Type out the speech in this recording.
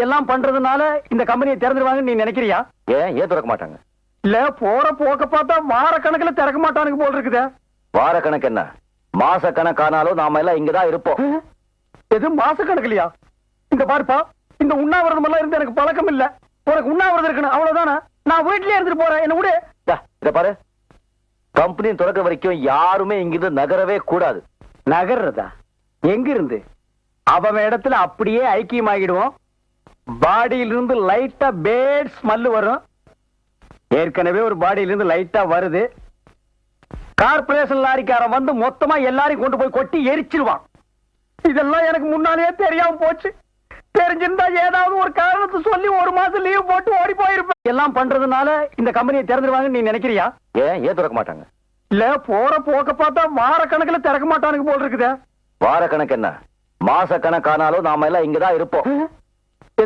எல்லாம் பண்றதுனால இந்த கம்பெனியை திறந்துருவாங்கன்னு நீ நினைக்கிறியா? ஏன் திறக்க மாட்டாங்க? இல்ல போற போக்க பார்த்தா வார கணக்குல திறக்க மாட்டானுங்க போல் இருக்குதே. வார கணக்கு என்ன, மாச கணக்கானாலும் நாம எல்லாம் இங்கதான் இருப்போம். எது மாச கணக்குலையா? இந்த பாருப்பா, இந்த உண்ணாவிரதம் எல்லாம் இருந்து எனக்கு பழக்கம் இல்ல. உனக்கு உண்ணாவிரதம் இருக்கணும் அவ்வளவுதானே. நான் வீட்லயே இருந்துட்டு போறேன், என்ன விடு. இத பாரு, கம்பெனி திறக்க வரைக்கும் யாருமே இங்கிருந்து நகரவே கூடாது. நகர்றதா? எங்க இருந்து? அவன் இடத்துல அப்படியே ஐக்கியமாகிடுவோம். பாடியிலிருந்து லைட்டா பேட் ஸ்மெல் வரும். ஏற்கனவே ஒரு பாடியிலிருந்து லைட்டா வருது. கார்பரேஷன் லாரிக்காரன் வந்து மொத்தமா எல்லாரையும் கொண்டு போய் கொட்டி எரிச்சிருவான். இதெல்லாம் எனக்கு முன்னாலேயே தெரியாம போச்சு. தெரிஞ்சிருந்தா ஏதாவது ஒரு காரணத்தை சொல்லி ஒரு மாசம் லீவ் போட்டு ஓடி போயிருப்பேன். எல்லாம் பண்றதுனால இந்த கம்பெனியை திறந்துருவாங்கன்னு நீ நினைக்கிறியா? ஏன் திறக்க மாட்டாங்க? இல்ல போற போக்க பார்த்தா வார கணக்குல திறக்க மாட்டானுங்க போல் இருக்குதே. வார கணக்கு என்ன, மாச கணக்கானாலும் நாம எல்லாம் இங்கதான் இருப்போம்.